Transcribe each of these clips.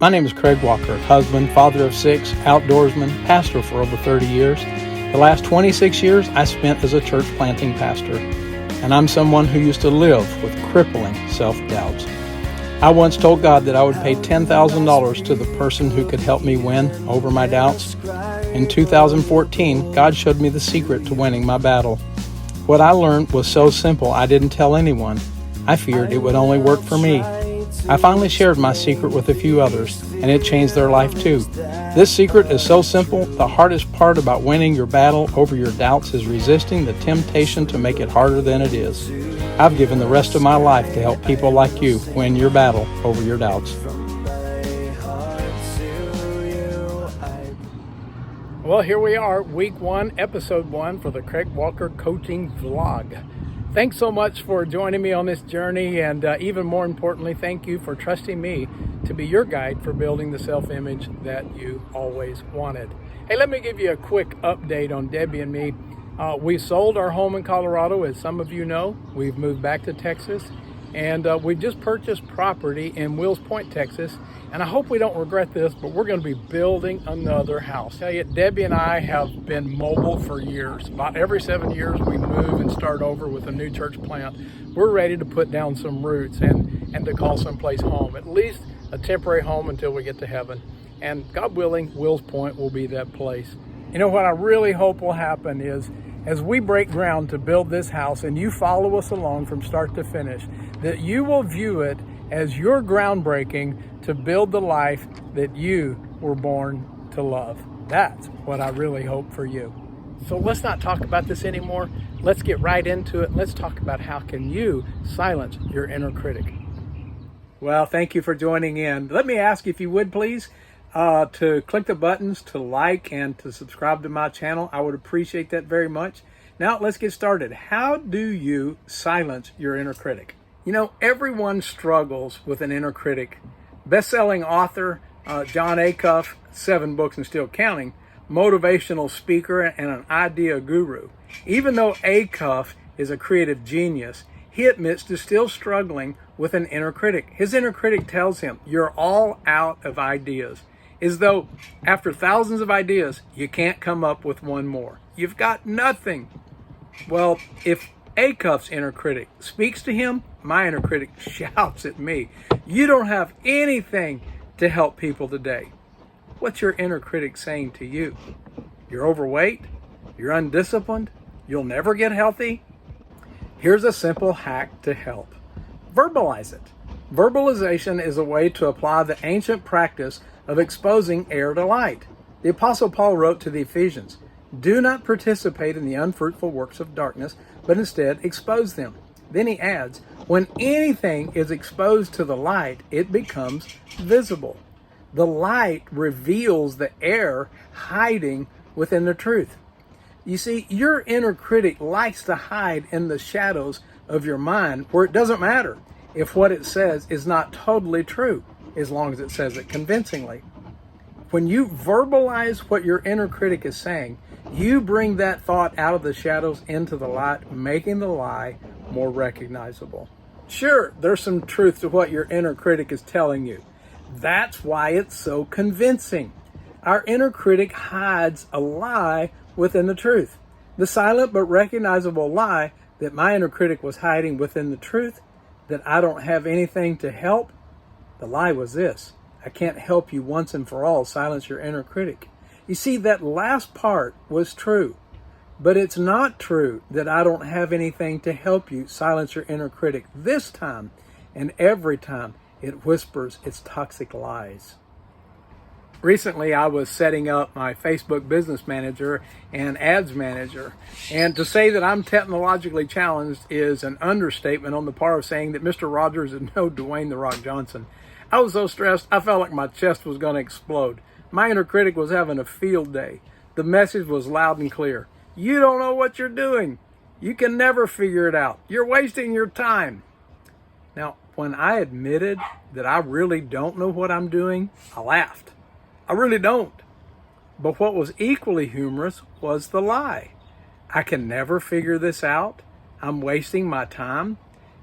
My name is Craig Walker, husband, father of 6, outdoorsman, pastor for over 30 years. The last 26 years I spent as a church planting pastor, and I'm someone who used to live with crippling self-doubts. I once told God that I would pay $10,000 to the person who could help me win over my doubts. In 2014, God showed me the secret to winning my battle. What I learned was so simple I didn't tell anyone. I feared it would only work for me. I finally shared my secret with a few others, and it changed their life too. This secret is so simple, the hardest part about winning your battle over your doubts is resisting the temptation to make it harder than it is. I've given the rest of my life to help people like you win your battle over your doubts. Well, here we are, week 1, episode 1 for the Craig Walker Coaching Vlog. Thanks so much for joining me on this journey, and even more importantly, thank you for trusting me to be your guide for building the self-image that you always wanted. Hey, let me give you a quick update on Debbie and me. We sold our home in Colorado, as some of you know. We've moved back to Texas, and we just purchased property in Wills Point, Texas. And I hope we don't regret this, but we're going to be building another house. Tell you, Debbie and I have been mobile for years. About every 7 years, we move and start over with a new church plant. We're ready to put down some roots and to call someplace home, at least a temporary home until we get to heaven. And God willing, Wills Point will be that place. You know, what I really hope will happen is, as we break ground to build this house and you follow us along from start to finish, that you will view it as your groundbreaking to build the life that you were born to love. That's what I really hope for you. So let's not talk about this anymore. Let's get right into it. Let's talk about how can you silence your inner critic. Well, thank you for joining in. Let me ask you, if you would please, to click the buttons to like and to subscribe to my channel. I would appreciate that very much. Now let's get started. How do you silence your inner critic? You know, everyone struggles with an inner critic. Best-selling author John Acuff, 7 books and still counting, motivational speaker and an idea guru. Even though Acuff is a creative genius, he admits to still struggling with an inner critic. His inner critic tells him, you're all out of ideas. As though after thousands of ideas, you can't come up with one more. You've got nothing. Well, if Acuff's inner critic speaks to him, my inner critic shouts at me, you don't have anything to help people today. What's your inner critic saying to you? You're overweight? You're undisciplined? You'll never get healthy? Here's a simple hack to help. Verbalize it. Verbalization is a way to apply the ancient practice of exposing air to light. The Apostle Paul wrote to the Ephesians, do not participate in the unfruitful works of darkness, but instead expose them. Then he adds, when anything is exposed to the light, it becomes visible. The light reveals the error hiding within the truth. You see, your inner critic likes to hide in the shadows of your mind, where it doesn't matter if what it says is not totally true, as long as it says it convincingly. When you verbalize what your inner critic is saying, you bring that thought out of the shadows into the light, making the lie more recognizable. Sure, there's some truth to what your inner critic is telling you. That's why it's so convincing. Our inner critic hides a lie within the truth. The silent but recognizable lie that my inner critic was hiding within the truth, that I don't have anything to help, the lie was this: I can't help you once and for all. Silence your inner critic. You see, that last part was true, but it's not true that I don't have anything to help you. Silence your inner critic. This time and every time it whispers its toxic lies. Recently, I was setting up my Facebook Business Manager and Ads Manager, and to say that I'm technologically challenged is an understatement on the part of saying that Mr. Rogers is no Dwayne "The Rock" Johnson. I was so stressed, I felt like my chest was going to explode. My inner critic was having a field day. The message was loud and clear. You don't know what you're doing. You can never figure it out. You're wasting your time. Now, when I admitted that I really don't know what I'm doing, I laughed. I really don't. But what was equally humorous was the lie. I can never figure this out. I'm wasting my time.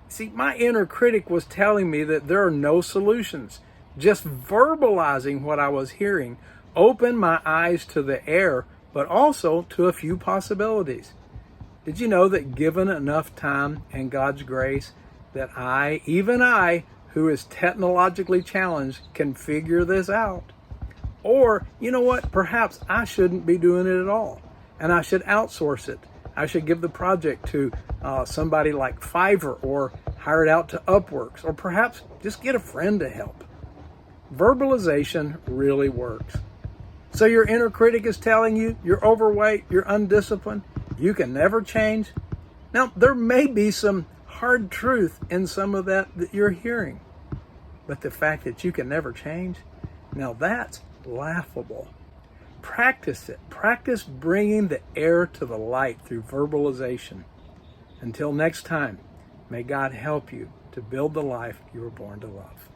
See, my inner critic was telling me that there are no solutions. Just verbalizing what I was hearing opened my eyes to the air, but also to a few possibilities. Did you know that given enough time and God's grace, that even I, who is technologically challenged, can figure this out? Or, you know what, perhaps I shouldn't be doing it at all, and I should outsource it. I should give the project to somebody like Fiverr, or hire it out to Upworks, or perhaps just get a friend to help. Verbalization really works. So your inner critic is telling you you're overweight, you're undisciplined, you can never change. Now, there may be some hard truth in some of that you're hearing, but the fact that you can never change, now that's laughable. Practice it. Practice bringing the air to the light through verbalization. Until next time, may God help you to build the life you were born to love.